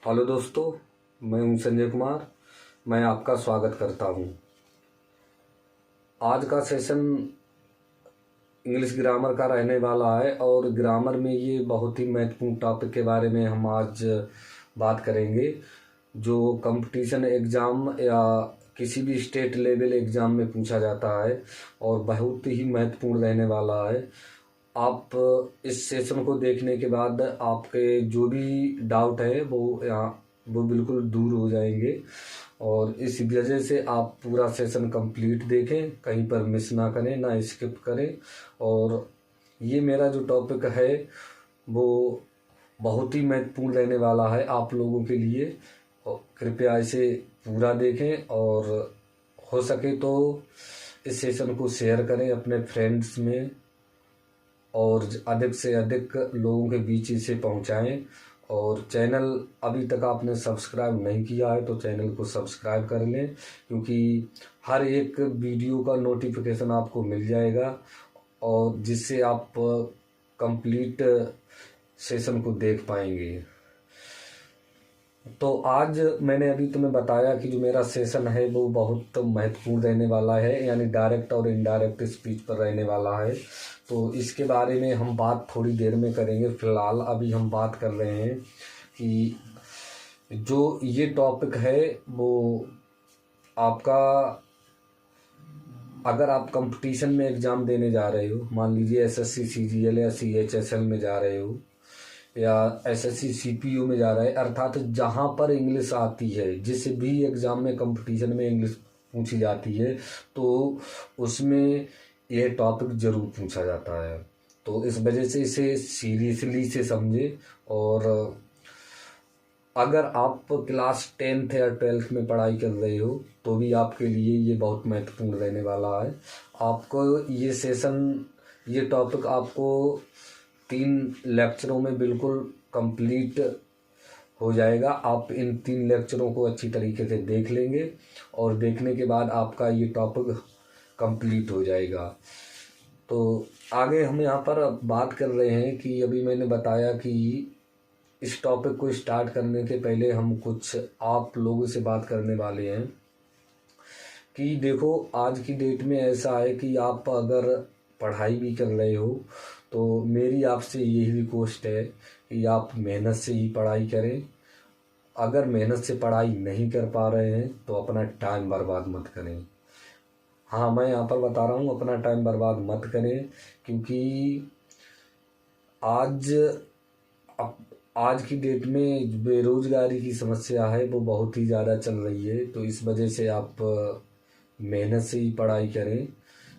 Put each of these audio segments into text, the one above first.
Hello दोस्तों, मैं हूं संजय कुमार। मैं आपका स्वागत करता हूं। आज का सेशन इंग्लिश ग्रामर का रहने वाला है और ग्रामर में ये बहुत ही महत्वपूर्ण टॉपिक के बारे में हम आज बात करेंगे, जो कंपटीशन एग्ज़ाम या किसी भी स्टेट लेवल एग्ज़ाम में पूछा जाता है और बहुत ही महत्वपूर्ण रहने वाला है। आप इस सेशन को देखने के बाद आपके जो भी डाउट है वो बिल्कुल दूर हो जाएंगे और इस वजह से आप पूरा सेशन कंप्लीट देखें, कहीं पर मिस ना करें, ना स्किप करें। और ये मेरा जो टॉपिक है वो बहुत ही महत्वपूर्ण रहने वाला है आप लोगों के लिए। और कृपया इसे पूरा देखें और हो सके तो इस सेशन को शेयर करें अपने फ्रेंड्स में और अधिक से अधिक लोगों के बीच इसे पहुंचाएं। और चैनल अभी तक आपने सब्सक्राइब नहीं किया है तो चैनल को सब्सक्राइब कर लें, क्योंकि हर एक वीडियो का नोटिफिकेशन आपको मिल जाएगा और जिससे आप कंप्लीट सेशन को देख पाएंगे। तो आज मैंने अभी तुम्हें बताया कि जो मेरा सेशन है वो बहुत महत्वपूर्ण रहने वाला है, यानी डायरेक्ट और इनडायरेक्ट स्पीच पर रहने वाला है। तो इसके बारे में हम बात थोड़ी देर में करेंगे। फ़िलहाल अभी हम बात कर रहे हैं कि जो ये टॉपिक है वो आपका, अगर आप कंपटीशन में एग्ज़ाम देने जा रहे हो, मान लीजिए एसएससी सीजीएल या सीएचएसएल में जा रहे हो या एसएससी सीपीयू में जा रहे हैं, अर्थात जहाँ पर इंग्लिश आती है, जिस भी एग्ज़ाम में कंपटीशन में इंग्लिश पूछी जाती है तो उसमें यह टॉपिक ज़रूर पूछा जाता है। तो इस वजह से इसे सीरियसली से समझे। और अगर आप क्लास 10th या 12th में पढ़ाई कर रहे हो तो भी आपके लिए ये बहुत महत्वपूर्ण रहने वाला है। आपको ये सेशन, ये टॉपिक आपको 3 लेक्चरों में बिल्कुल कंप्लीट हो जाएगा। आप इन 3 लेक्चरों को अच्छी तरीके से देख लेंगे और देखने के बाद आपका ये टॉपिक कंप्लीट हो जाएगा। तो आगे हम यहाँ पर बात कर रहे हैं कि अभी मैंने बताया कि इस टॉपिक को स्टार्ट करने के पहले हम कुछ आप लोगों से बात करने वाले हैं कि देखो, आज की डेट में ऐसा है कि आप अगर पढ़ाई भी कर रहे हो तो मेरी आपसे यही रिक्वेस्ट है कि आप मेहनत से ही पढ़ाई करें। अगर मेहनत से पढ़ाई नहीं कर पा रहे हैं तो अपना टाइम बर्बाद मत करें। हाँ, मैं यहाँ पर बता रहा हूँ, अपना टाइम बर्बाद मत करें, क्योंकि आज की डेट में बेरोजगारी की समस्या है वो बहुत ही ज़्यादा चल रही है। तो इस वजह से आप मेहनत से ही पढ़ाई करें,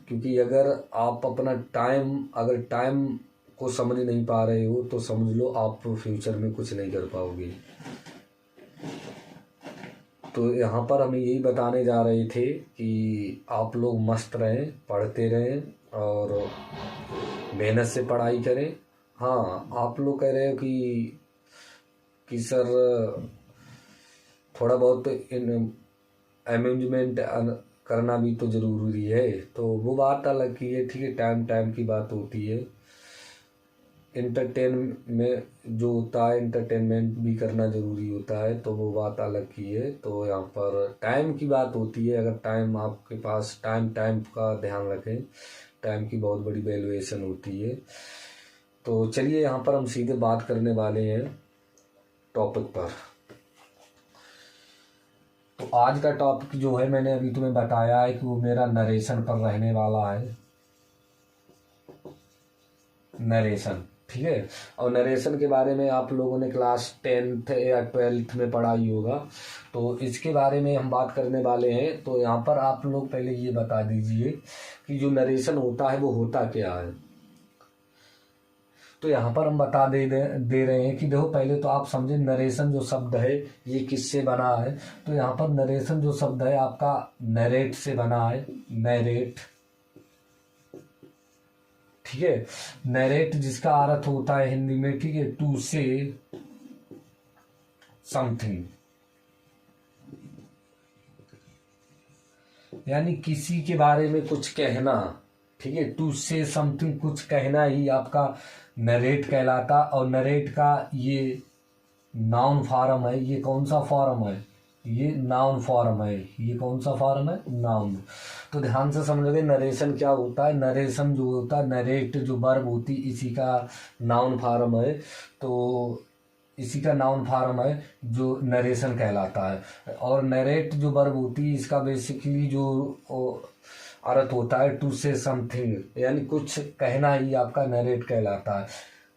क्योंकि अगर आप अपना टाइम को समझ नहीं पा रहे हो तो समझ लो आप फ्यूचर में कुछ नहीं कर पाओगे। तो यहाँ पर हम यही बताने जा रहे थे कि आप लोग मस्त रहें, पढ़ते रहें और मेहनत से पढ़ाई करें। हाँ, आप लोग कह रहे हो कि सर थोड़ा बहुत अमेंजमेंट करना भी तो ज़रूरी है, तो वो बात अलग की है। ठीक है, टाइम की बात होती है। इंटरटेन में जो होता है, एंटरटेनमेंट भी करना ज़रूरी होता है, तो वो बात अलग की है। तो यहाँ पर टाइम की बात होती है। अगर टाइम आपके पास, टाइम का ध्यान रखें, टाइम की बहुत बड़ी वैल्यूएशन होती है। तो चलिए यहाँ पर हम सीधे बात करने वाले हैं टॉपिक पर। तो आज का टॉपिक जो है, मैंने अभी तुम्हें बताया है कि वो मेरा नरेशन पर रहने वाला है। नरेशन, ठीक है। और नरेशन के बारे में आप लोगों ने क्लास 10th या 12th में पढ़ाई होगा, तो इसके बारे में हम बात करने वाले हैं। तो यहाँ पर आप लोग पहले ये बता दीजिए कि जो नरेशन होता है वो होता क्या है। तो यहाँ पर हम बता दे रहे हैं कि देखो, पहले तो आप समझे नरेशन जो शब्द है ये किससे बना है। तो यहाँ पर नरेशन जो शब्द है आपका नरेट से बना है। नरेट, ठीक है। नरेट जिसका अर्थ होता है हिंदी में, ठीक है, टू से समथिंग, यानी किसी के बारे में कुछ कहना, ठीक है। टू से समथिंग, कुछ कहना ही आपका नरेट कहलाता। और नरेट का ये नाउन फॉर्म है। ये कौन सा फॉर्म है? ये नाउन फॉर्म है। ये कौन सा फॉर्म है? नाउन। तो ध्यान से समझोगे नरेशन क्या होता है। नरेशन जो होता है, नरेट जो वर्ब होती, इसी का नाउन फॉर्म है। तो इसी का नाउन फॉर्म है जो नरेशन कहलाता है। और नरेट जो वर्ब होती है, इसका बेसिकली जो अर्थ होता है टू से समथिंग, यानी कुछ कहना ही आपका नरेट कहलाता है।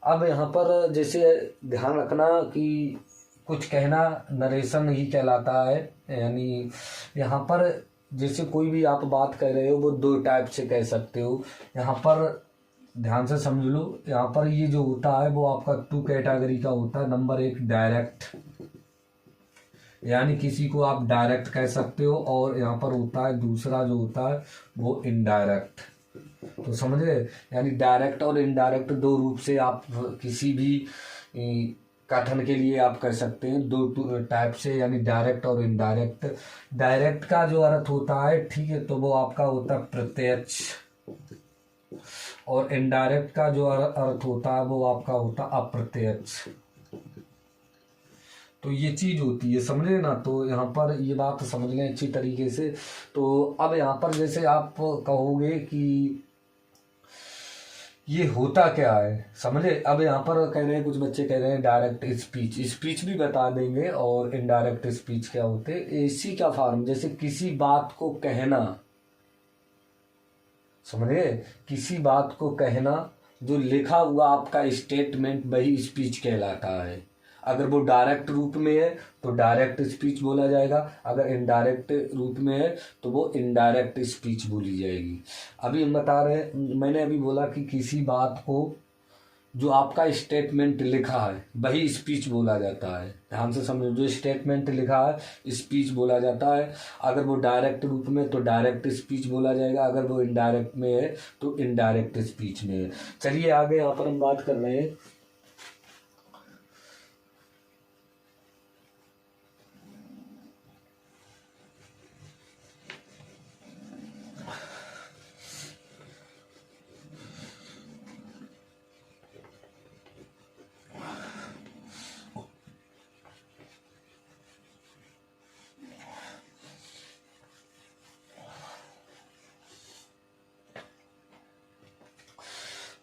अब यहाँ पर जैसे ध्यान रखना कि कुछ कहना नरेशन ही कहलाता है। यानी यहाँ पर जैसे कोई भी आप बात कर रहे हो वो दो टाइप से कह सकते हो। यहाँ पर ध्यान से समझ लो, यहाँ पर ये जो होता है वो आपका टू कैटेगरी का होता है। नंबर एक डायरेक्ट, यानी किसी को आप डायरेक्ट कह सकते हो, और यहाँ पर होता है दूसरा जो होता है वो इनडायरेक्ट। तो समझ गए, यानी डायरेक्ट और इनडायरेक्ट दो रूप से आप किसी भी कथन के लिए आप कर सकते हैं, दो टाइप से, यानी डायरेक्ट और इनडायरेक्ट। डायरेक्ट का जो अर्थ होता है, ठीक है, तो वो आपका होता है प्रत्यक्ष, और इनडायरेक्ट का जो अर्थ होता है वो आपका होता है अप्रत्यक्ष। तो ये चीज होती है, समझे ना। तो यहाँ पर ये बात समझ लें अच्छी तरीके से। तो अब यहाँ पर जैसे आप कहोगे कि ये होता क्या है, समझे। अब यहाँ पर कह रहे हैं, कुछ बच्चे कह रहे हैं डायरेक्ट स्पीच, स्पीच भी बता देंगे, और इनडायरेक्ट स्पीच क्या होते हैं। इसी का फॉर्म, जैसे किसी बात को कहना, समझे, किसी बात को कहना, जो लिखा हुआ आपका स्टेटमेंट वही स्पीच कहलाता है। अगर वो डायरेक्ट रूप में है तो डायरेक्ट स्पीच बोला जाएगा, अगर इनडायरेक्ट रूप में है तो वो इनडायरेक्ट स्पीच बोली जाएगी। अभी हम बता रहे हैं, मैंने अभी बोला कि किसी बात को जो आपका स्टेटमेंट लिखा है वही स्पीच बोला जाता है। ध्यान से समझो, जो स्टेटमेंट लिखा है स्पीच बोला जाता है। अगर वो डायरेक्ट रूप में तो डायरेक्ट स्पीच बोला जाएगा, अगर वो इनडायरेक्ट में है तो इनडायरेक्ट स्पीच में है। चलिए आगे यहाँ पर हम बात कर रहे हैं।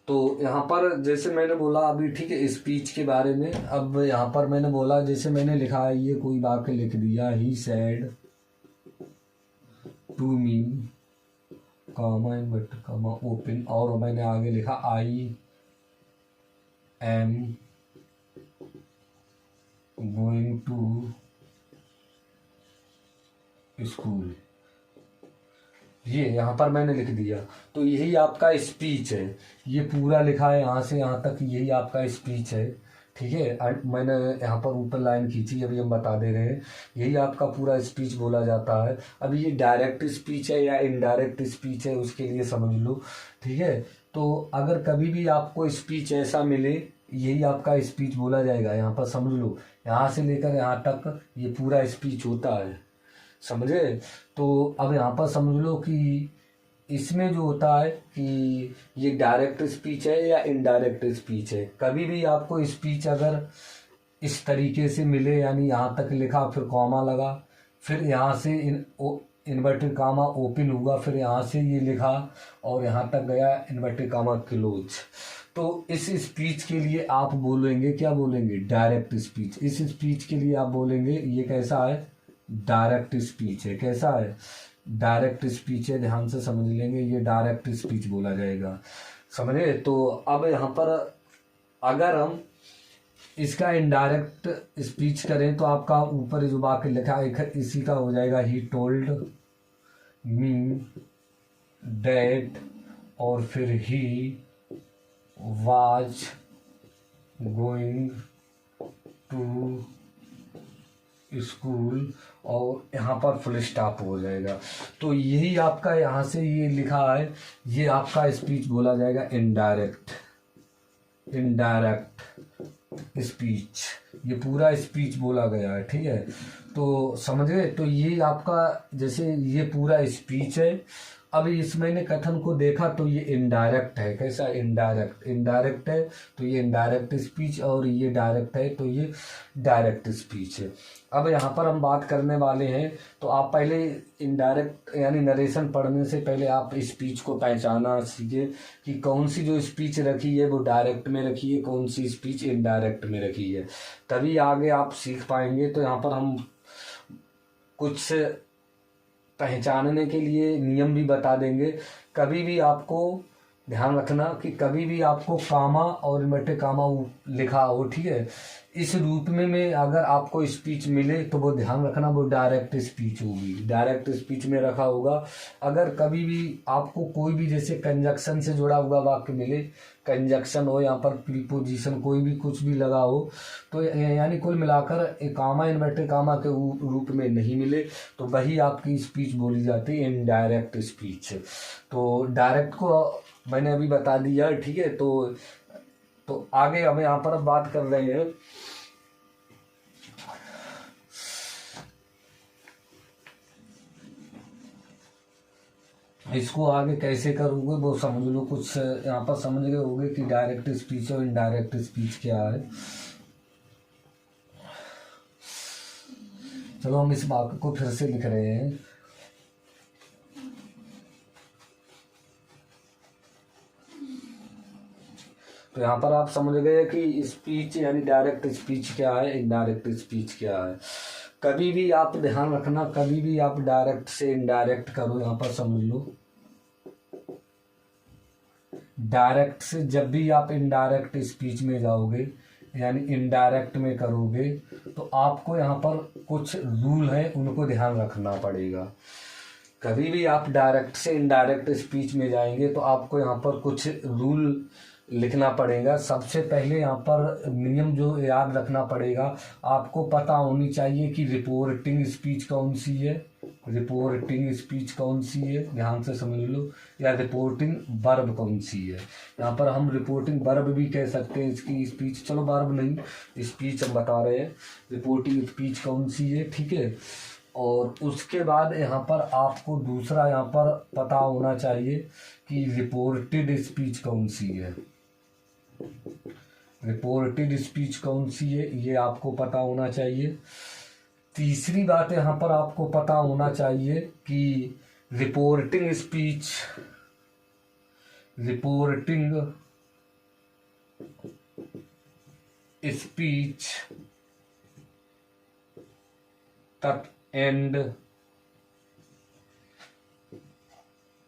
तो यहाँ पर जैसे मैंने बोला अभी, ठीक है, स्पीच के बारे में। अब यहाँ पर मैंने बोला, जैसे मैंने लिखा है, ये कोई वाक्य लिख दिया, he said to me, comma inverted comma open, और मैंने आगे लिखा I am going to school, ये यहाँ पर मैंने लिख दिया। तो यही आपका स्पीच है। ये पूरा लिखा है यहाँ से यहाँ तक, यही आपका स्पीच है, ठीक है। मैंने यहाँ पर ऊपर लाइन खींची, अभी हम बता दे रहे हैं, यही आपका पूरा स्पीच बोला जाता है। अभी ये डायरेक्ट स्पीच है या इनडायरेक्ट स्पीच है उसके लिए समझ लो, ठीक है। तो अगर कभी भी आपको स्पीच ऐसा मिले, यही आपका स्पीच बोला जाएगा। यहाँ पर समझ लो, यहाँ से लेकर यहाँ तक ये पूरा स्पीच होता है, समझे। तो अब यहाँ पर समझ लो कि इसमें जो होता है कि ये डायरेक्ट स्पीच है या इनडायरेक्ट स्पीच है। कभी भी आपको स्पीच अगर इस तरीके से मिले, यानी यहाँ तक लिखा, फिर कॉमा लगा, फिर यहाँ से इन्वर्टेड कामा ओपन हुआ, फिर यहाँ से ये लिखा और यहाँ तक गया इन्वर्टेड कामा क्लोज, तो इस स्पीच के लिए आप बोलेंगे, क्या बोलेंगे, डायरेक्ट स्पीच। इस स्पीच के लिए आप बोलेंगे ये कैसा है, डायरेक्ट स्पीच है। कैसा है, डायरेक्ट स्पीच है। ध्यान से समझ लेंगे, ये डायरेक्ट स्पीच बोला जाएगा, समझे। तो अब यहाँ पर अगर हम इसका इनडायरेक्ट स्पीच करें तो आपका ऊपर जो वाक्य लिखा है इसी का हो जाएगा, ही टोल्ड मी डैट, और फिर he was going to school, और यहाँ पर फुल स्टॉप हो जाएगा। तो यही आपका यहाँ से ये लिखा है, ये आपका स्पीच बोला जाएगा इनडायरेक्ट, इनडायरेक्ट स्पीच। ये पूरा स्पीच बोला गया है, ठीक है। तो समझ गए। तो ये आपका जैसे ये पूरा स्पीच है, अब इस मैंने कथन को देखा तो ये इनडायरेक्ट है। कैसा? इनडायरेक्ट। इनडायरेक्ट है तो ये इनडायरेक्ट स्पीच, और ये डायरेक्ट है तो ये डायरेक्ट स्पीच है। अब यहाँ पर हम बात करने वाले हैं, तो आप पहले इनडायरेक्ट यानी नरेशन पढ़ने से पहले आप स्पीच को पहचाना सीखे कि कौन सी जो स्पीच रखी है वो डायरेक्ट में रखी है, कौन सी स्पीच इनडायरेक्ट में रखी है, तभी आगे आप सीख पाएंगे। तो यहाँ पर हम कुछ पहचानने के लिए नियम भी बता देंगे। कभी भी आपको ध्यान रखना कि कभी भी आपको कामा और इन्वर्टेड कामा लिखा हो, ठीक है, इस रूप में अगर आपको स्पीच मिले तो वो ध्यान रखना वो डायरेक्ट स्पीच होगी, डायरेक्ट स्पीच में रखा होगा। अगर कभी भी आपको कोई भी जैसे कंजक्शन से जुड़ा हुआ वाक्य मिले, कंजक्शन हो, यहाँ पर प्रीपोजिशन कोई भी कुछ भी लगा हो, तो यानी कुल मिलाकर कामा इन्वर्टेड कामा के रूप में नहीं मिले तो वही आपकी स्पीच बोली जाती है इनडायरेक्ट स्पीच। तो डायरेक्ट को मैंने अभी बता दिया, ठीक है। तो आगे हम यहाँ पर अब बात कर रहे हैं इसको आगे कैसे करोगे वो समझ लो। कुछ यहाँ पर समझ गए होगे कि डायरेक्ट स्पीच और इनडायरेक्ट स्पीच क्या है। चलो हम इस वाक्य को फिर से लिख रहे हैं। तो यहाँ पर आप समझ गए कि स्पीच यानी डायरेक्ट स्पीच क्या है, इनडायरेक्ट स्पीच क्या है। कभी भी आप ध्यान रखना, कभी भी आप डायरेक्ट से इनडायरेक्ट करो, यहाँ पर समझ लो डायरेक्ट से जब भी आप इनडायरेक्ट स्पीच में जाओगे यानी इनडायरेक्ट में करोगे तो आपको यहाँ पर कुछ रूल है उनको ध्यान रखना पड़ेगा। कभी भी आप डायरेक्ट से इनडायरेक्ट स्पीच में जाएंगे तो आपको यहाँ पर कुछ रूल लिखना पड़ेगा। सबसे पहले यहाँ पर नियम जो याद रखना पड़ेगा, आपको पता होनी चाहिए कि रिपोर्टिंग स्पीच कौन सी है, रिपोर्टिंग स्पीच कौन सी है, ध्यान से समझ लो, या रिपोर्टिंग वर्ब कौन सी है। यहाँ पर हम रिपोर्टिंग वर्ब भी कह सकते हैं इसकी स्पीच, चलो वर्ब नहीं स्पीच हम बता रहे हैं, रिपोर्टिंग स्पीच कौन सी है, ठीक है। और उसके बाद यहाँ पर आपको दूसरा यहाँ पर पता होना चाहिए कि रिपोर्टेड स्पीच कौन सी है, रिपोर्टेड स्पीच कौन सी है ये आपको पता होना चाहिए। तीसरी बात यहाँ पर आपको पता होना चाहिए कि reporting speech, reporting speech and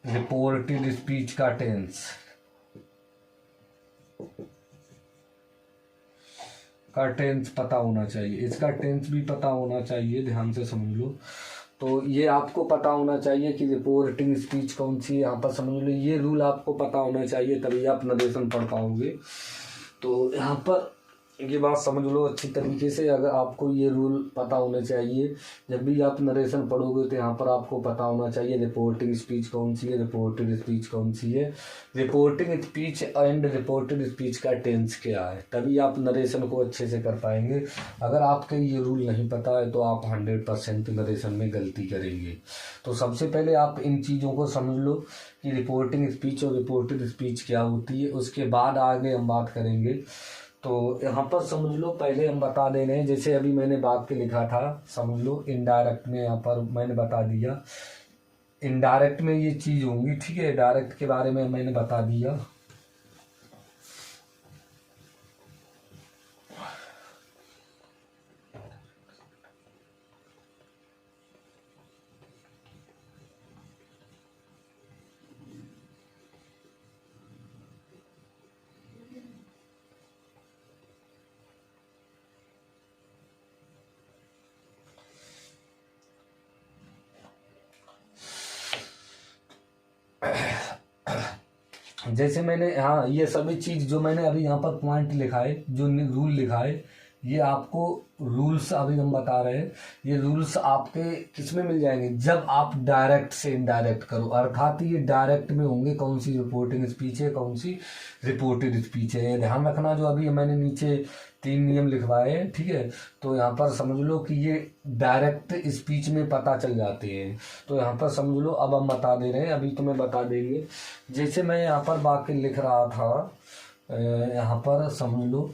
reported speech का टेंस, का टेंस पता होना चाहिए, इसका टेंस भी पता होना चाहिए, ध्यान से समझ लो। तो ये आपको पता होना चाहिए कि रिपोर्टिंग स्पीच कौन सी है, यहाँ पर समझ लो ये रूल आपको पता होना चाहिए तभी आप नरेशन पढ़ पाओगे। तो यहाँ पर ये बात समझ लो अच्छी तरीके से, अगर आपको ये रूल पता होने चाहिए जब भी आप नरेशन पढ़ोगे तो यहाँ पर आपको पता होना चाहिए रिपोर्टिंग स्पीच कौन सी है, रिपोर्टेड स्पीच कौन सी है, reporting speech and reported speech का टेंस क्या है, तभी आप नरेशन को अच्छे से कर पाएंगे। अगर आपके ये रूल नहीं पता है तो आप 100% नरेशन में गलती करेंगे। तो सबसे पहले आप इन चीज़ों को समझ लो कि रिपोर्टिंग स्पीच और रिपोर्टेड स्पीच क्या होती है, उसके बाद आगे हम बात करेंगे। तो यहाँ पर समझ लो पहले हम बता दे रहे हैं, जैसे अभी मैंने वाक्य लिखा था समझ लो इनडायरेक्ट में, यहाँ पर मैंने बता दिया इनडायरेक्ट में ये चीज़ होंगी, ठीक है, डायरेक्ट के बारे में मैंने बता दिया। जैसे मैंने हाँ ये सभी चीज़ जो मैंने अभी यहाँ पर पॉइंट लिखा है, जो रूल लिखा है, ये आपको रूल्स अभी हम बता रहे हैं, ये रूल्स आपके किस में मिल जाएंगे, जब आप डायरेक्ट से इनडायरेक्ट करो, अर्थात ये डायरेक्ट में होंगे कौन सी रिपोर्टिंग स्पीच है, कौन सी रिपोर्टेड स्पीच है। ध्यान रखना, जो अभी मैंने नीचे 3 नियम लिखवाए हैं, ठीक है, तो यहाँ पर समझ लो कि ये डायरेक्ट स्पीच में पता चल जाते हैं। तो यहाँ पर समझ लो, अब हम बता दे रहे हैं, अभी तुम्हें बता देंगे। जैसे मैं यहाँ पर वाक्य लिख रहा था, यहाँ पर समझ लो,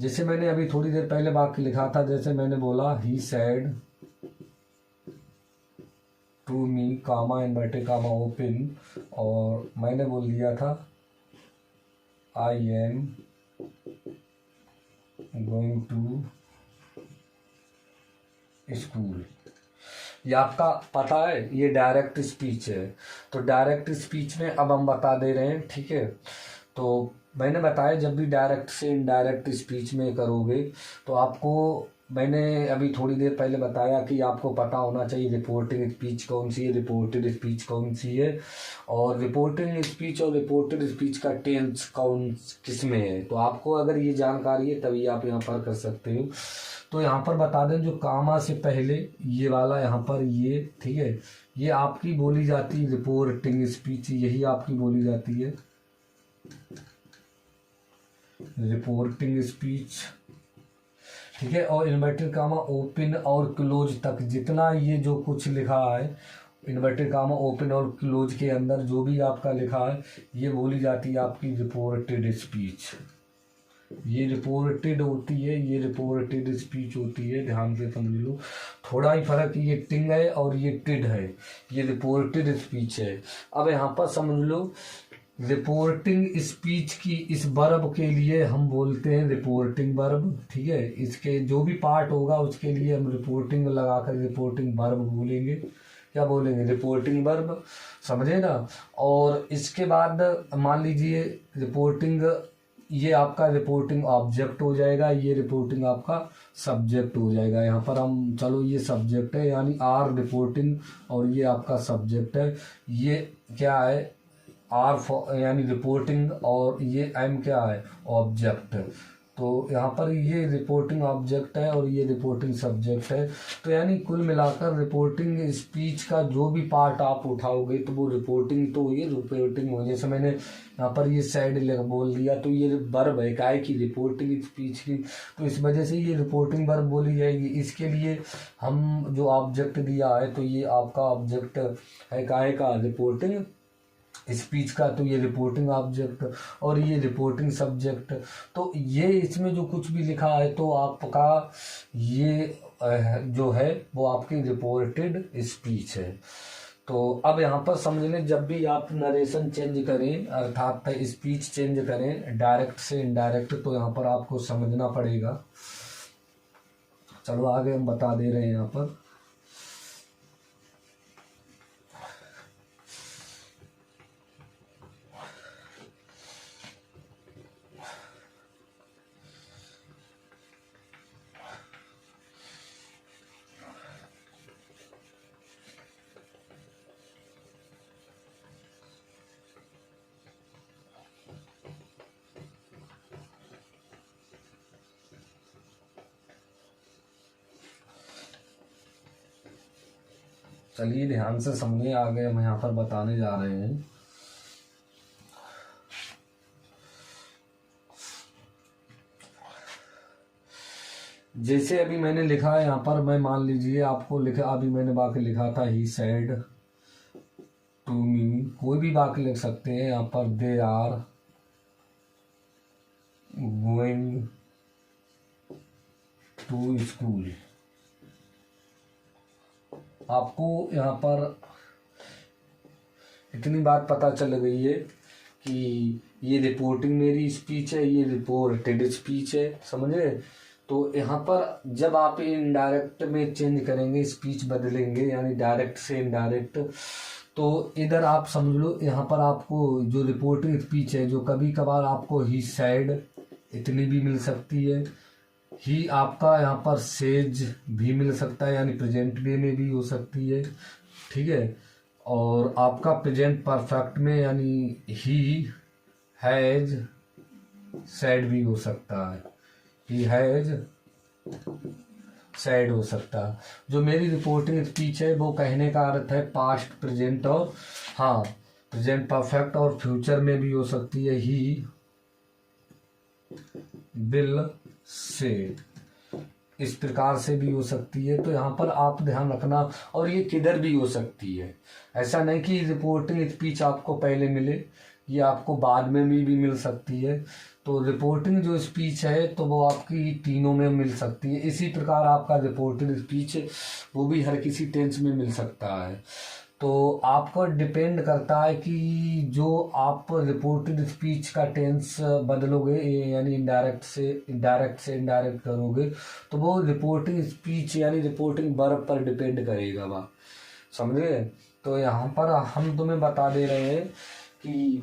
जैसे मैंने अभी थोड़ी देर पहले वाक्य लिखा था, जैसे मैंने बोला he said to me comma inverted comma open, और मैंने बोल दिया था I am going to school. ये आपका पता है, ये डायरेक्ट स्पीच है। तो डायरेक्ट स्पीच में अब हम बता दे रहे हैं, ठीक है। तो मैंने बताया, जब भी डायरेक्ट से इनडायरेक्ट स्पीच में करोगे तो आपको, मैंने अभी थोड़ी देर पहले बताया कि आपको पता होना चाहिए रिपोर्टिंग स्पीच कौन सी है, रिपोर्टेड स्पीच कौन सी है, और रिपोर्टिंग स्पीच और रिपोर्टेड स्पीच का टेंस कौन किस में है। तो आपको अगर ये जानकारी है तभी आप यहाँ पर कर सकते हो। तो यहाँ पर बता दें, जो कामा से पहले ये वाला यहाँ पर ये, ठीक है, ये आपकी बोली जाती है रिपोर्टिंग स्पीच, यही आपकी बोली जाती है रिपोर्टिंग स्पीच, ठीक है। और इन्वर्टेड कामा ओपन और क्लोज तक जितना ये जो कुछ लिखा है, इन्वर्टेड कामा ओपन और क्लोज के अंदर जो भी आपका लिखा है, ये बोली जाती है आपकी रिपोर्टेड स्पीच। ये रिपोर्टेड होती है, ये रिपोर्टेड स्पीच होती है, ध्यान से समझ लो। थोड़ा ही फर्क, ये टिंग है और ये टिड है, ये रिपोर्टेड स्पीच है। अब यहाँ पर समझ लो, रिपोर्टिंग स्पीच की इस वर्ब के लिए हम बोलते हैं रिपोर्टिंग वर्ब, ठीक है। इसके जो भी पार्ट होगा उसके लिए हम रिपोर्टिंग लगाकर रिपोर्टिंग वर्ब बोलेंगे। क्या बोलेंगे? रिपोर्टिंग वर्ब, समझे ना। और इसके बाद मान लीजिए रिपोर्टिंग, ये आपका रिपोर्टिंग ऑब्जेक्ट हो जाएगा, ये रिपोर्टिंग आपका सब्जेक्ट हो जाएगा। यहाँ पर हम, चलो ये सब्जेक्ट है यानी आर रिपोर्टिंग, और ये आपका सब्जेक्ट है। ये क्या है? आर यानी रिपोर्टिंग, और ये एम क्या है? ऑब्जेक्ट। तो यहाँ पर ये रिपोर्टिंग ऑब्जेक्ट है और ये रिपोर्टिंग सब्जेक्ट है। तो यानी कुल मिलाकर रिपोर्टिंग स्पीच का जो भी पार्ट आप उठाओगे तो वो रिपोर्टिंग तो ये रिपोर्टिंग हो। जैसे मैंने यहाँ पर ये साइड बोल दिया तो ये वर्ब है काय की? रिपोर्टिंग स्पीच की, तो इस वजह से ये रिपोर्टिंग वर्ब बोली जाएगी। इसके लिए हम जो ऑब्जेक्ट दिया है, तो ये आपका ऑब्जेक्ट है काय का? रिपोर्टिंग स्पीच का, तो ये रिपोर्टिंग ऑब्जेक्ट और ये रिपोर्टिंग सब्जेक्ट। तो ये इसमें जो कुछ भी लिखा है तो आपका ये जो है वो आपकी रिपोर्टेड स्पीच है। तो अब यहाँ पर समझ लें, जब भी आप नरेशन चेंज करें अर्थात स्पीच चेंज करें डायरेक्ट से इनडायरेक्ट, तो यहाँ पर आपको समझना पड़ेगा। चलो आगे हम बता दे रहे हैं यहाँ पर। चलिए ध्यान से समझिए, आगे हम यहाँ पर बताने जा रहे हैं। जैसे अभी मैंने लिखा है यहाँ पर, मैं मान लीजिए आपको लिखा, अभी मैंने वाक्य लिखा था ही सेड टू मी, कोई भी वाक्य लिख सकते हैं यहाँ पर। They are going to school. आपको यहाँ पर इतनी बात पता चल गई है कि ये रिपोर्टिंग मेरी स्पीच है, ये रिपोर्टेड स्पीच है, समझे। तो यहाँ पर जब आप इनडायरेक्ट में चेंज करेंगे, स्पीच बदलेंगे यानी डायरेक्ट से इनडायरेक्ट, तो इधर आप समझ लो यहाँ पर आपको जो रिपोर्टिंग स्पीच है, जो कभी कभार आपको ही सैड इतनी भी मिल सकती है, ही आपका यहाँ पर सेज भी मिल सकता है यानी प्रेजेंट डे में भी हो सकती है, ठीक है। और आपका प्रेजेंट परफेक्ट में यानी ही हैज सैड भी हो सकता है, ही हैज सैड हो सकता है। जो मेरी रिपोर्टिंग स्पीच है वो कहने का अर्थ है पास्ट, प्रेजेंट और हाँ प्रेजेंट परफेक्ट और फ्यूचर में भी हो सकती है। ही विल से, इस प्रकार से भी हो सकती है। तो यहाँ पर आप ध्यान रखना, और ये किधर भी हो सकती है। ऐसा नहीं कि रिपोर्टिंग स्पीच आपको पहले मिले, ये आपको बाद में भी मिल सकती है। तो रिपोर्टिंग जो स्पीच है तो वो आपकी तीनों में मिल सकती है। इसी प्रकार आपका रिपोर्टिंग स्पीच वो भी हर किसी टेंस में मिल सकता है। तो आपको डिपेंड करता है कि जो आप रिपोर्टेड स्पीच का टेंस बदलोगे, यानी इनडायरेक्ट से इनडायरेक्ट करोगे, तो वो रिपोर्टिंग स्पीच यानी रिपोर्टिंग वर्ब पर डिपेंड करेगा। वह समझे। तो यहाँ पर हम तुम्हें बता दे रहे हैं कि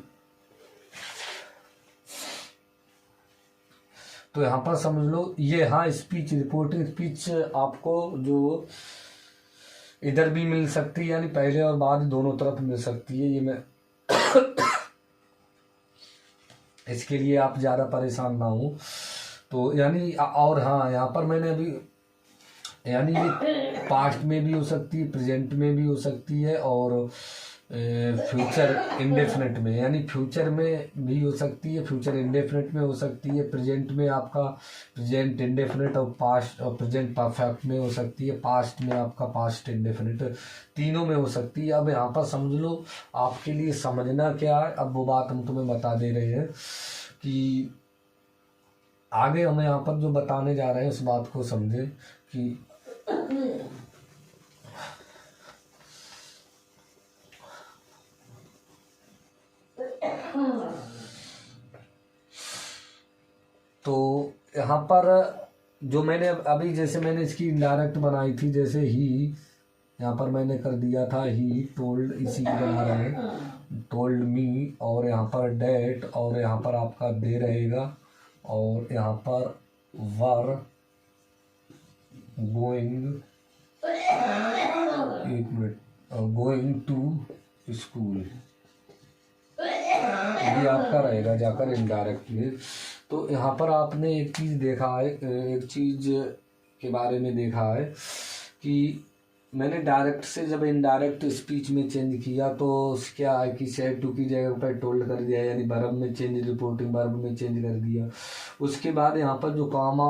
तो यहाँ पर समझ लो ये हाँ स्पीच, रिपोर्टिंग स्पीच आपको जो इधर भी मिल सकती है, यानी पहले और बाद दोनों तरफ मिल सकती है। ये मैं इसके लिए आप ज़्यादा परेशान ना हो। तो यानी और हाँ यहाँ पर मैंने अभी यानी ये पास्ट में भी हो सकती है, प्रेजेंट में भी हो सकती है, और फ्यूचर इंडेफिनिट में, यानी फ्यूचर में भी हो सकती है, फ्यूचर इंडेफिनिट में हो सकती है, प्रेजेंट में आपका प्रेजेंट इंडेफिनिट, और पास्ट और प्रेजेंट परफेक्ट में हो सकती है, पास्ट में आपका पास्ट इंडेफिनिट, तीनों में हो सकती है। अब यहाँ पर समझ लो आपके लिए समझना क्या है, अब वो बात हम तुम्हें बता दे रहे हैं कि आगे हम यहाँ पर जो बताने जा रहे हैं उस बात को समझे कि तो यहाँ पर जो मैंने अभी जैसे मैंने इसकी इनडायरेक्ट बनाई थी, जैसे ही यहाँ पर मैंने कर दिया था ही टोल्ड, इसी को बना रहे हैं टोल्ड मी, और यहाँ पर डेट, और यहाँ पर आपका दे रहेगा, और यहाँ पर वर गोइंग, एक मिनट, गोइंग टू स्कूल, ये आपका रहेगा जाकर इनडायरेक्ट में। तो यहाँ पर आपने एक चीज़ देखा है, एक चीज़ के बारे में देखा है कि मैंने डायरेक्ट से जब इनडायरेक्ट स्पीच में चेंज किया तो क्या है कि सेड टू की जगह पर टोल्ड कर दिया, यानी वर्ब में चेंज, रिपोर्टिंग वर्ब में चेंज कर दिया। उसके बाद यहाँ पर जो कामा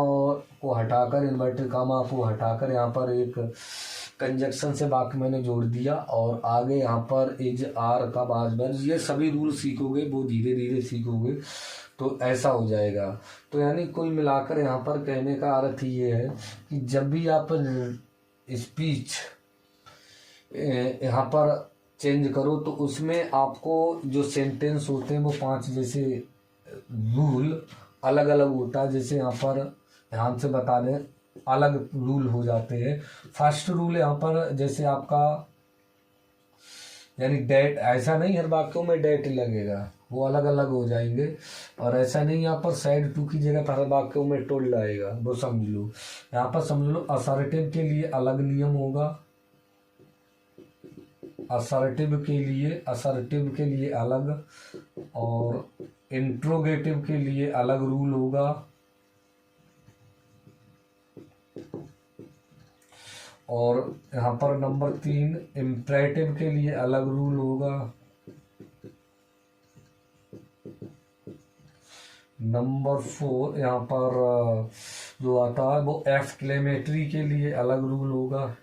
को हटाकर, इन्वर्टेड कामा को हटाकर यहाँ पर एक कंजक्शन से वाक्य मैंने जोड़ दिया, और आगे यहाँ पर इज, आर का बाज बर्ज, ये सभी रूल सीखोगे, वो धीरे धीरे सीखोगे तो ऐसा हो जाएगा। तो यानी कुल मिलाकर यहाँ पर कहने का अर्थ ये है कि जब भी आप स्पीच यहाँ पर चेंज करो तो उसमें आपको जो सेंटेंस होते हैं वो 5 जैसे रूल अलग अलग होता है। जैसे यहाँ पर ध्यान से बता दें, अलग रूल हो जाते हैं। फर्स्ट रूल यहाँ पर जैसे आपका यानी डेट, ऐसा नहीं हर वाक्यों में डेट लगेगा, वो अलग अलग हो जाएंगे। और ऐसा नहीं यहाँ पर साइड टू की जगह पर हर वाक्यों में टोल्ड आएगा, वो समझ लो। यहाँ पर समझ लो असर्टिव के लिए अलग नियम होगा, असर्टिव के लिए अलग, और इंट्रोगेटिव के लिए अलग रूल होगा, और यहाँ पर नंबर 3 इम्परेटिव के लिए अलग रूल होगा, नंबर 4 यहाँ पर जो आता है वो एक्सक्लेमेटरी के लिए अलग रूल होगा,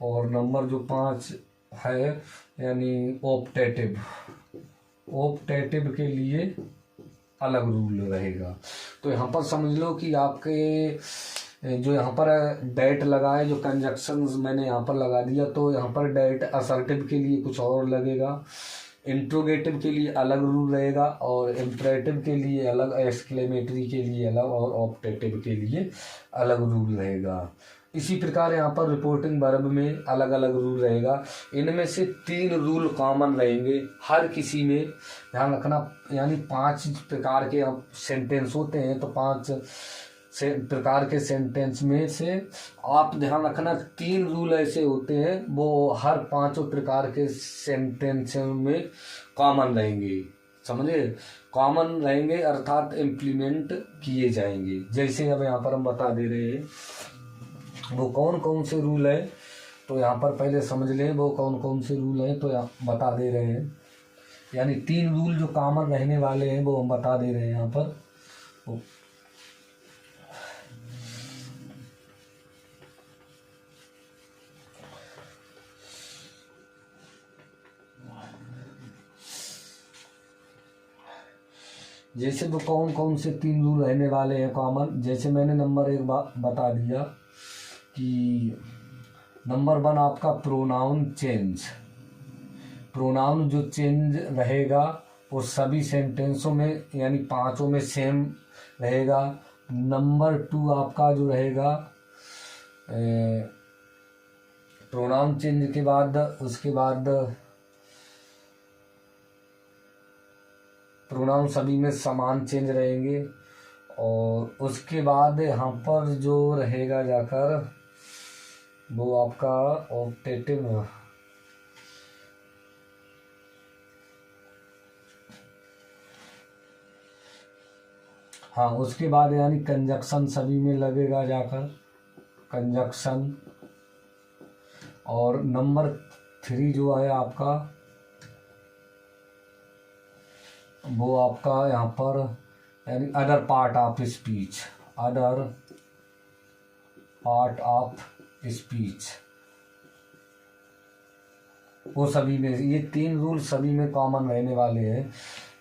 और नंबर जो 5 है यानी ऑप्टेटिव के लिए अलग रूल रहेगा। तो यहाँ पर समझ लो कि आपके जो यहाँ पर डेट लगा है, जो कंजक्शंस मैंने यहाँ पर लगा दिया, तो यहाँ पर डेट असर्टिव के लिए कुछ और लगेगा, इंट्रोगेटिव के लिए अलग रूल रहेगा, और इम्परेटिव के लिए अलग, एक्सक्लेमेटरी के लिए अलग, और ऑप्टेटिव के लिए अलग रूल रहेगा। इसी प्रकार यहाँ पर रिपोर्टिंग वर्ब में अलग अलग रूल रहेगा। इनमें से 3 रूल कॉमन रहेंगे हर किसी में, ध्यान रखना। यानी 5 प्रकार के सेंटेंस होते हैं, तो 5 प्रकार के सेंटेंस में से आप ध्यान रखना 3 रूल ऐसे होते हैं, वो हर 5 प्रकार के सेंटेंस में कॉमन रहेंगे। समझे, कॉमन रहेंगे अर्थात इम्प्लीमेंट किए जाएंगे। जैसे अब यहाँ पर हम बता दे रहे हैं वो कौन कौन से रूल है, तो यहाँ पर पहले समझ लें वो कौन कौन से रूल हैं, तो यहाँ बता दे रहे हैं। यानी 3 रूल जो कॉमन रहने वाले हैं वो हम बता दे रहे हैं यहाँ पर। जैसे वो कौन कौन से 3 रूल रहने वाले हैं कॉमन, जैसे मैंने नंबर 1 बता दिया कि नंबर 1 आपका प्रोनाउन चेंज। प्रोनाउन जो चेंज रहेगा वो सभी सेंटेंसों में यानी 5 में सेम रहेगा। नंबर 2 आपका जो रहेगा प्रोनाउन चेंज के बाद उसके बाद प्रोनाउन सभी में समान चेंज रहेंगे। और उसके बाद यहाँ पर जो रहेगा जाकर वो आपका ऑप्टेटिव, हाँ उसके बाद यानी कंजक्शन सभी में लगेगा जाकर, कंजक्शन। और नंबर 3 जो है आपका वो आपका यहाँ पर यानी other part of speech, other part of speech, वो सभी में, ये 3 रूल सभी में कॉमन रहने वाले हैं।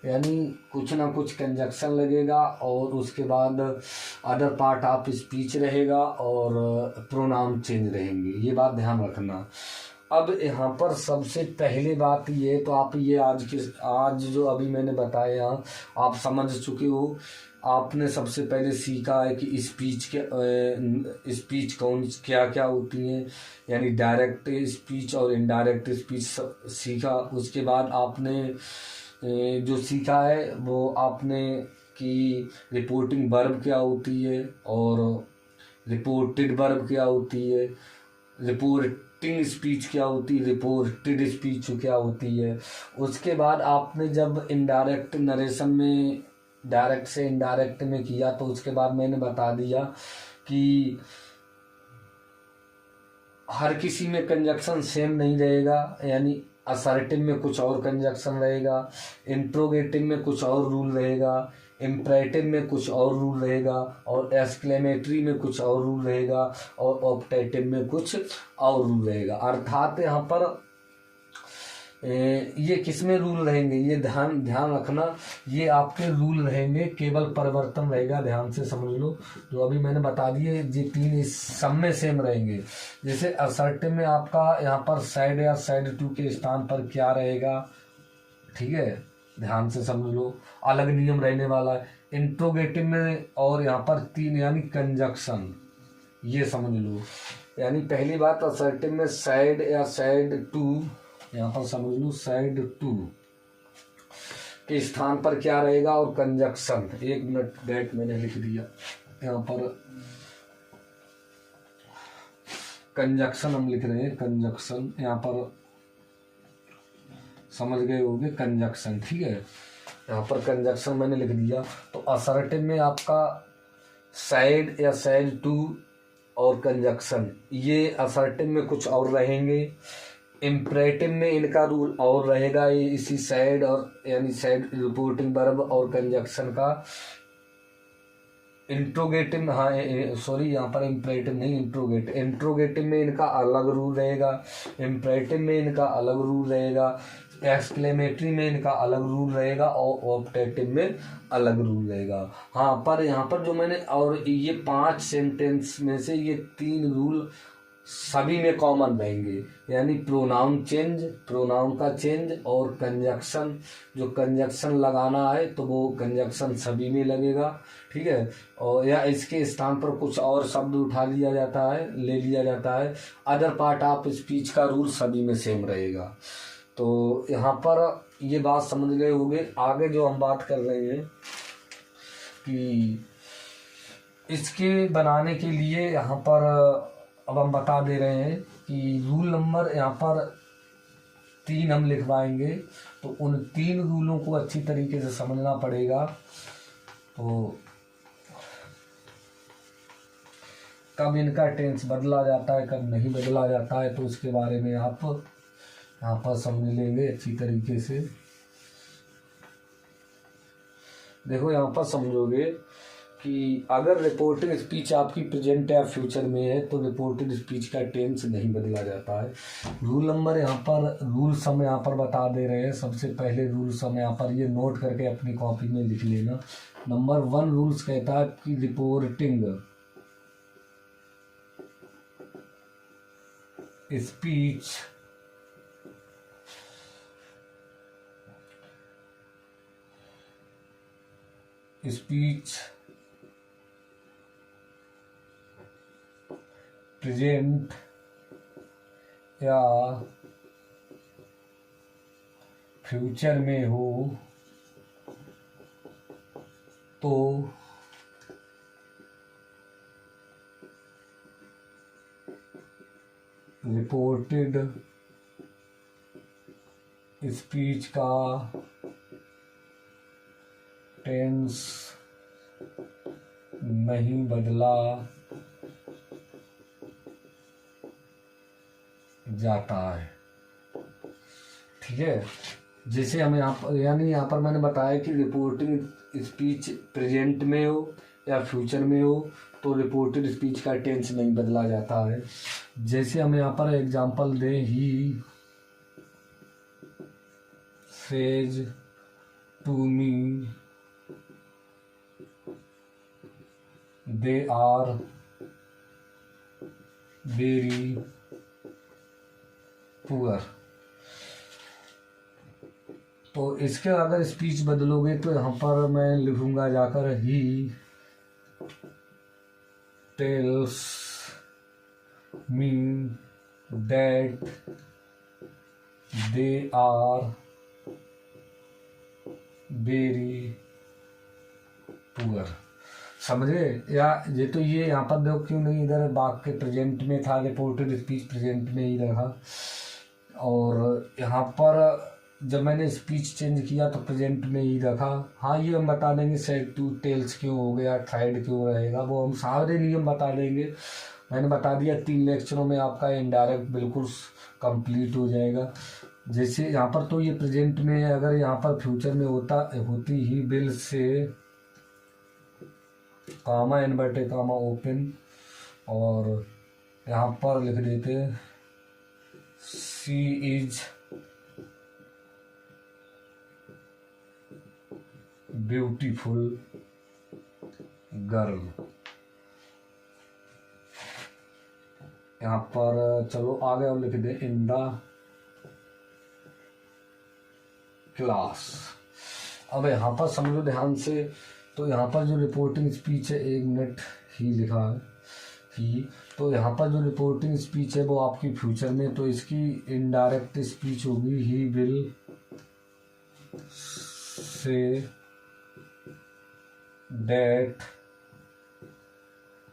यानी कुछ ना कुछ कंजक्शन लगेगा और उसके बाद अदर पार्ट ऑफ स्पीच रहेगा और प्रोनाउन चेंज रहेंगे, ये बात ध्यान रखना। अब यहाँ पर सबसे पहले बात ये, तो आप ये आज जो अभी मैंने बताया आप समझ चुके हो। आपने सबसे पहले सीखा है कि स्पीच कौन क्या क्या होती हैं, यानी डायरेक्ट स्पीच और इनडायरेक्ट स्पीच सीखा। उसके बाद आपने जो सीखा है वो आपने कि रिपोर्टिंग वर्ब क्या होती है और रिपोर्टेड वर्ब क्या होती है, रिपोर्टिंग स्पीच क्या होती है, रिपोर्टेड स्पीच क्या होती है। उसके बाद आपने जब इनडायरेक्ट नरेशन में डायरेक्ट से इनडायरेक्ट में किया तो उसके बाद मैंने बता दिया कि हर किसी में कंजक्शन सेम नहीं रहेगा, यानी असर्टिव में कुछ और कंजक्शन रहेगा, इंट्रोगेटिव में कुछ और रूल रहेगा, इम्परेटिव में कुछ और रूल रहेगा और एक्सक्लेमेटरी में कुछ और रूल रहेगा और ऑप्टेटिव में कुछ और रूल रहेगा। अर्थात यहाँ पर ये किसमें रूल रहेंगे, ये ध्यान रखना, ये आपके रूल रहेंगे, केवल परिवर्तन रहेगा, ध्यान से समझ लो। जो अभी मैंने बता दिए ये 3 इस सब में सेम रहेंगे। जैसे असर्टिव में आपका यहाँ पर साइड या साइड टू के स्थान पर क्या रहेगा, ठीक है, ध्यान से समझ लो, अलग नियम रहने वाला है। इंट्रोगेटिव में और यहाँ पर 3 यानी कंजक्शन, ये समझ लो। यानी पहली बात असर्टिव में साइड या साइड टू, यहाँ पर समझ लो साइड टू के स्थान पर क्या रहेगा और कंजक्शन। 1 मिनट डेट मैंने लिख दिया यहाँ पर, कंजक्शन हम लिख रहे हैं, कंजक्शन यहाँ पर समझ गए होंगे, कंजक्शन, ठीक है। यहाँ पर कंजक्शन मैंने लिख दिया। तो असर्टिव में आपका साइड या साइड टू और कंजक्शन, ये असर्टिव में कुछ और रहेंगे। इम्परेटिव में इनका रूल और रहेगा, ये इसी साइड और यानी साइड रिपोर्टिंग वर्ब और कंजक्शन का। इंट्रोगेटिव, हाँ सॉरी यहाँ पर इम्परेटिव नहीं, इंट्रोगेटिव में इनका अलग रूल रहेगा, इम्परेटिव में इनका अलग रूल रहेगा, एक्सक्लेमेटरी में इनका अलग रूल रहेगा और ऑप्टेटिव में अलग रूल रहेगा। हाँ पर यहाँ पर जो मैंने, और ये 5 सेंटेंस में से ये 3 रूल सभी में कॉमन रहेंगे, यानी प्रोनाउन चेंज, प्रोनाउन का चेंज और कंजक्शन, जो कंजक्शन लगाना है तो वो कंजक्शन सभी में लगेगा, ठीक है। और या इसके स्थान पर कुछ और शब्द उठा लिया जाता है, ले लिया जाता है। अदर पार्ट ऑफ स्पीच का रूल सभी में सेम रहेगा। तो यहाँ पर ये बात समझ गए होंगे। आगे जो हम बात कर रहे हैं कि इसके बनाने के लिए यहाँ पर अब हम बता दे रहे हैं कि रूल नंबर यहाँ पर 3 हम लिखवाएंगे, तो उन 3 रूलों को अच्छी तरीके से समझना पड़ेगा। तो कब इनका टेंस बदला जाता है, कब नहीं बदला जाता है, तो इसके बारे में आप यहाँ पर समझ लेंगे अच्छी तरीके से। देखो यहाँ पर समझोगे कि अगर रिपोर्टेड स्पीच आपकी प्रेजेंट या फ्यूचर में है तो रिपोर्टेड स्पीच का टेंस नहीं बदला जाता है। रूल नंबर यहाँ पर रूल्स हम यहाँ पर बता दे रहे हैं। सबसे पहले रूल्स हम यहाँ पर ये नोट करके अपनी कॉपी में लिख लेना। नंबर 1 रूल्स कहता है कि रिपोर्टिंग स्पीच प्रेजेंट या फ्यूचर में हो तो रिपोर्टेड स्पीच का टेंस नहीं बदला जाता है। ठीक है, जैसे हमें यहाँ पर यानी यहाँ पर मैंने बताया कि रिपोर्टिंग स्पीच प्रेजेंट में हो या फ्यूचर में हो तो रिपोर्टेड स्पीच का टेंस नहीं बदला जाता है। जैसे हम यहाँ पर एग्जांपल दें, he says to me they are very poor. तो इसके अगर स्पीच बदलोगे तो यहाँ पर मैं लिखूंगा जाकर he tells me that they are very poor. समझे? या ये तो ये यहाँ पर देखो क्यों नहीं इधर वाक्य प्रेजेंट में था, रिपोर्टेड स्पीच प्रेजेंट में ही रहा, और यहाँ पर जब मैंने स्पीच चेंज किया तो प्रेजेंट में ही रखा। हाँ, ये हम बता देंगे सेड टू टेल्स क्यों हो गया, ट्राइड क्यों रहेगा, वो हम सारे नियम बता देंगे। मैंने बता दिया 3 लेक्चरों में आपका इनडायरेक्ट बिल्कुल कंप्लीट हो जाएगा। जैसे यहाँ पर तो ये प्रेजेंट में है, अगर यहाँ पर फ्यूचर में होती ही बिल से कामा इनवर्टेड कामा ओपन, और यहाँ पर लिख देते शी इज ब्यूटीफुल गर्ल। यहाँ पर चलो आगे हम लिख दें इन द क्लास। अब यहाँ पर समझो ध्यान से, तो यहाँ पर जो रिपोर्टिंग स्पीच है 1 मिनट ही लिखा है ही, तो यहाँ पर जो रिपोर्टिंग स्पीच है वो आपकी फ्यूचर में, तो इसकी इनडायरेक्ट स्पीच होगी he will say that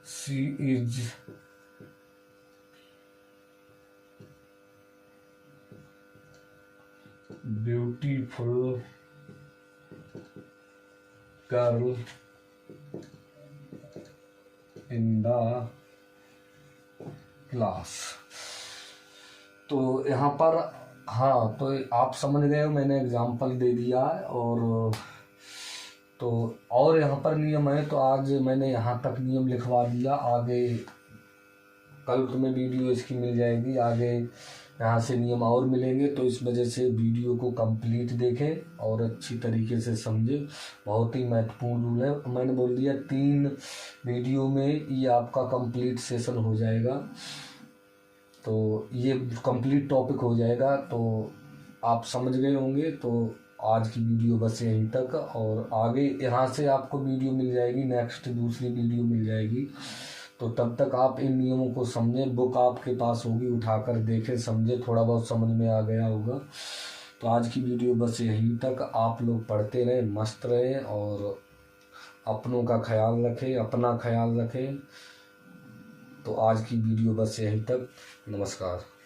she is beautiful girl in the class। तो यहाँ पर हाँ, तो आप समझ गए हो, मैंने एग्जाम्पल दे दिया है। और यहाँ पर नियम है, तो आज मैंने यहाँ तक नियम लिखवा दिया। आगे कल तुम्हें वीडियो इसकी मिल जाएगी, आगे यहाँ से नियम और मिलेंगे। तो इस वजह से वीडियो को कंप्लीट देखें और अच्छी तरीके से समझें। बहुत ही महत्वपूर्ण रूल है। मैंने बोल दिया 3 वीडियो में ये आपका कंप्लीट सेशन हो जाएगा, तो ये कंप्लीट टॉपिक हो जाएगा। तो आप समझ गए होंगे। तो आज की वीडियो बस यहीं तक, और आगे यहाँ से आपको वीडियो मिल जाएगी, नेक्स्ट दूसरी वीडियो मिल जाएगी। तो तब तक आप इन नियमों को समझें। बुक आपके पास होगी, उठाकर देखें, समझें, थोड़ा बहुत समझ में आ गया होगा। तो आज की वीडियो बस यहीं तक। आप लोग पढ़ते रहें, मस्त रहें और अपनों का ख्याल रखें, अपना ख्याल रखें। तो आज की वीडियो बस यहीं तक। नमस्कार।